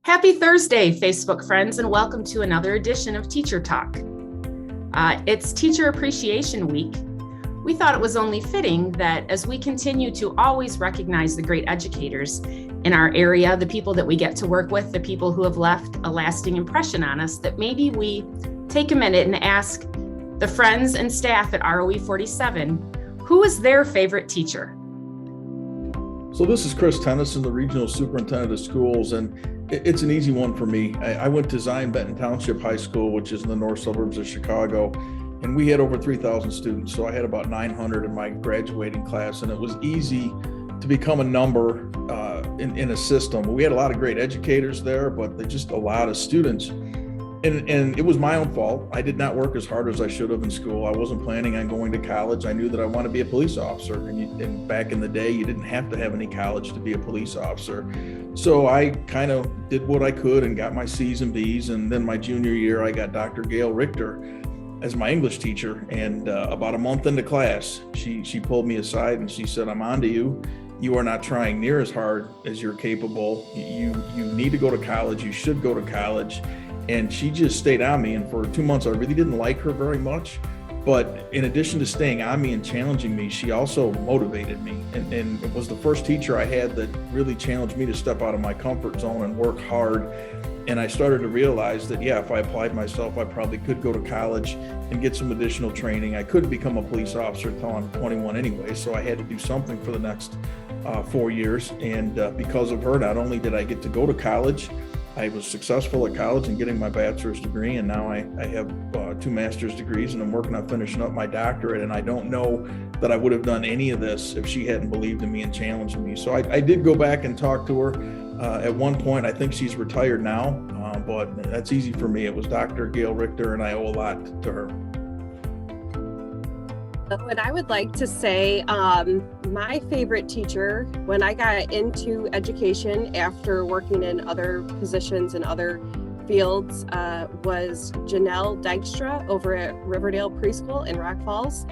Happy Thursday, Facebook friends, and welcome to another edition of Teacher Talk. It's Teacher Appreciation Week. We thought it was only fitting that as we continue to always recognize the great educators in our area, the people that we get to work with, the people who have left a lasting impression on us, that maybe we take a minute and ask the friends and staff at ROE 47, who is their favorite teacher? So this is Chris Tennyson, the Regional Superintendent of Schools, and it's an easy one for me. I went to Zion Benton Township High School, which is in the north suburbs of Chicago, and we had over 3,000 students. So I had about 900 in my graduating class, and it was easy to become a number in a system. We had a lot of great educators there, but just a lot of students. And it was my own fault. I did not work as hard as I should have in school. I wasn't planning on going to college. I knew that I wanted to be a police officer. And back in the day, you didn't have to have any college to be a police officer. So I kind of did what I could and got my C's and B's. And then my junior year, I got Dr. Gail Richter as my English teacher. And about a month into class, she pulled me aside and she said, "I'm on to you. You are not trying near as hard as you're capable. You need to go to college. You should go to college." And she just stayed on me. And for 2 months, I really didn't like her very much. But in addition to staying on me and challenging me, she also motivated me. And it was the first teacher I had that really challenged me to step out of my comfort zone and work hard. And I started to realize that, if I applied myself, I probably could go to college and get some additional training. I couldn't become a police officer until I'm 21 anyway. So I had to do something for the next 4 years. And because of her, not only did I get to go to college, I was successful at college and getting my bachelor's degree, and now I have 2 master's degrees, and I'm working on finishing up my doctorate. And I don't know that I would have done any of this if she hadn't believed in me and challenged me. So I did go back and talk to her at one point. I think she's retired now, but that's easy for me. It was Dr. Gail Richter, and I owe a lot to her. And I would like to say my favorite teacher when I got into education after working in other positions in other fields was Janelle Dykstra over at Riverdale Preschool in Rock Falls.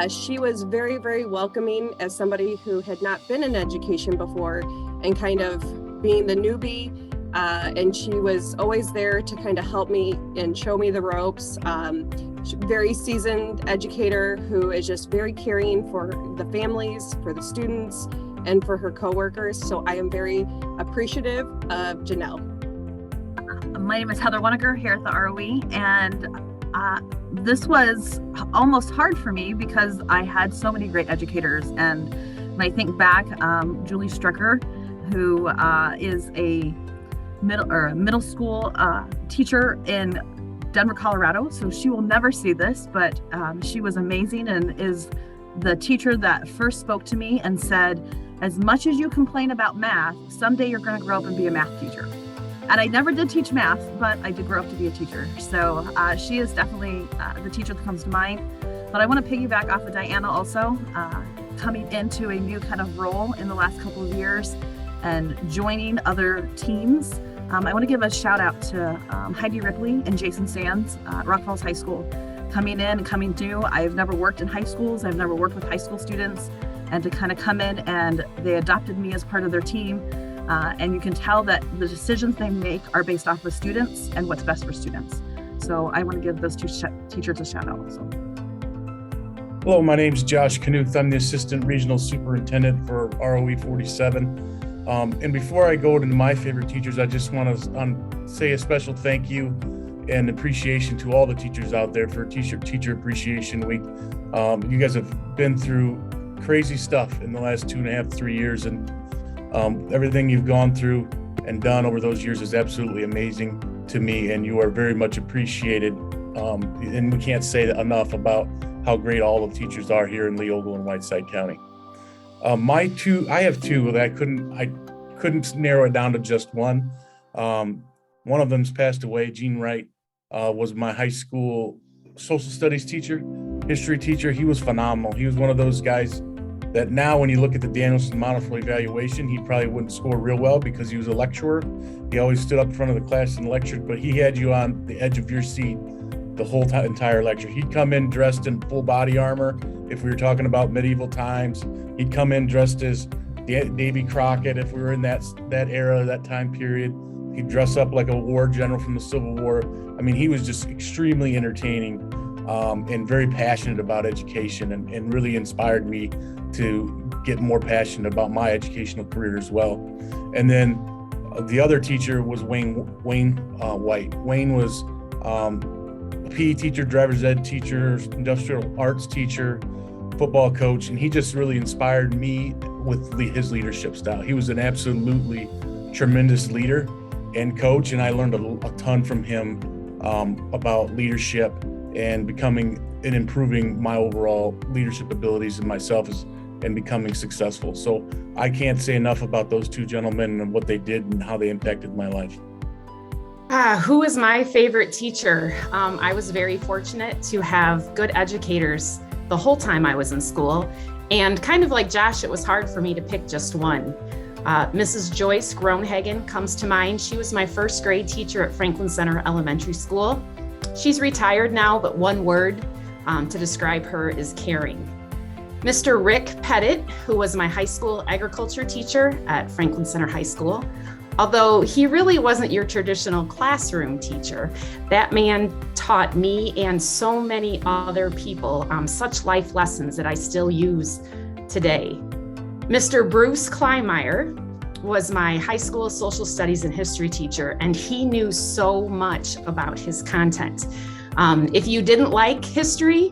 She was very, very welcoming as somebody who had not been in education before and kind of being the newbie. And she was always there to kind of help me and show me the ropes. Very seasoned educator who is just very caring for the families, for the students, and for her coworkers. So I am very appreciative of Janelle. My name is Heather Woniger here at the ROE, and this was almost hard for me because I had so many great educators. And when I think back, Julie Strucker, who is a middle school teacher in Denver, Colorado. So she will never see this, but she was amazing and is the teacher that first spoke to me and said, "As much as you complain about math, someday you're going to grow up and be a math teacher." And I never did teach math, but I did grow up to be a teacher. So she is definitely the teacher that comes to mind. But I want to piggyback off of Diana also, coming into a new kind of role in the last couple of years and joining other teams. I want to give a shout out to Heidi Ripley and Jason Sands at Rock Falls High School. Coming in and coming new. I've never worked in high schools. I've never worked with high school students. And to kind of come in and they adopted me as part of their team. And you can tell that the decisions they make are based off of students and what's best for students. So I want to give those 2 teachers a shout out also. Hello, my name is Josh Knuth. I'm the Assistant Regional Superintendent for ROE 47. And before I go into my favorite teachers, I just want to say a special thank you and appreciation to all the teachers out there for Teacher Appreciation Week. You guys have been through crazy stuff in the last 2.5, 3 years, and everything you've gone through and done over those years is absolutely amazing to me, and you are very much appreciated. And we can't say enough about how great all the teachers are here in Leogal and Whiteside County. I have 2 that I couldn't narrow it down to just one. One of them's passed away. Gene Wright was my high school social studies teacher, history teacher. He was phenomenal. He was one of those guys that now when you look at the Danielson model for evaluation, he probably wouldn't score real well because he was a lecturer. He always stood up in front of the class and lectured, but he had you on the edge of your seat the whole entire lecture. He'd come in dressed in full body armor. If we were talking about medieval times, he'd come in dressed as Davy Crockett if we were in that era, that time period. He'd dress up like a war general from the Civil War. I mean, he was just extremely entertaining and very passionate about education, and really inspired me to get more passionate about my educational career as well. And then the other teacher was Wayne White. Wayne was a PE teacher, driver's ed teacher, industrial arts teacher, football coach, and he just really inspired me with his leadership style. He was an absolutely tremendous leader and coach, and I learned a ton from him about leadership and becoming and improving my overall leadership abilities in myself and becoming successful. So I can't say enough about those two gentlemen and what they did and how they impacted my life. Who is my favorite teacher? I was very fortunate to have good educators the whole time I was in school. And kind of like Josh, it was hard for me to pick just one. Mrs. Joyce Groenhagen comes to mind. She was my first grade teacher at Franklin Center Elementary School. She's retired now, but one word to describe her is caring. Mr. Rick Pettit, who was my high school agriculture teacher at Franklin Center High School. Although he really wasn't your traditional classroom teacher, that man taught me and so many other people such life lessons that I still use today. Mr. Bruce Kleinmeyer was my high school social studies and history teacher, and he knew so much about his content. If you didn't like history,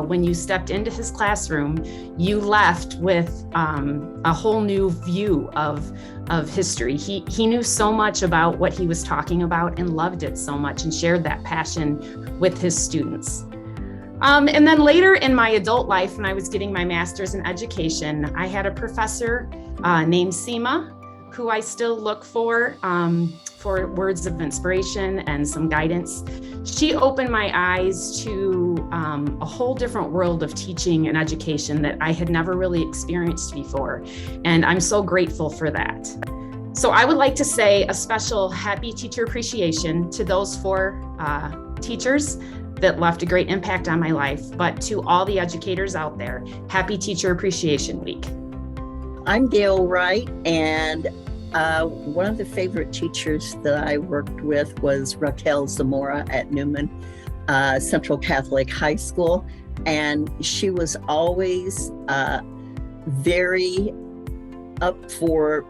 when you stepped into his classroom, you left with a whole new view of history. He knew so much about what he was talking about and loved it so much and shared that passion with his students. And then later in my adult life, when I was getting my master's in education, I had a professor named Seema, who I still look for words of inspiration and some guidance. She opened my eyes to a whole different world of teaching and education that I had never really experienced before. And I'm so grateful for that. So I would like to say a special happy teacher appreciation to those 4 teachers that left a great impact on my life, but to all the educators out there, happy Teacher Appreciation Week. I'm Gail Wright, and one of the favorite teachers that I worked with was Raquel Zamora at Newman Central Catholic High School, and she was always very up for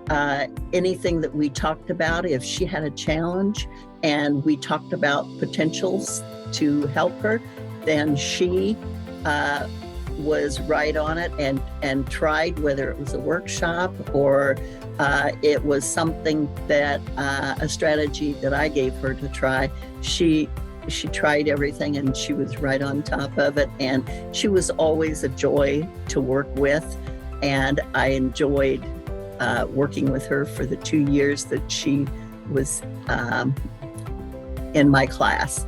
anything that we talked about. If she had a challenge and we talked about potentials to help her, then she was right on it and tried, whether it was a workshop or it was something that a strategy that I gave her to try. She tried everything and she was right on top of it, and she was always a joy to work with, and I enjoyed working with her for the 2 years that she was in my class.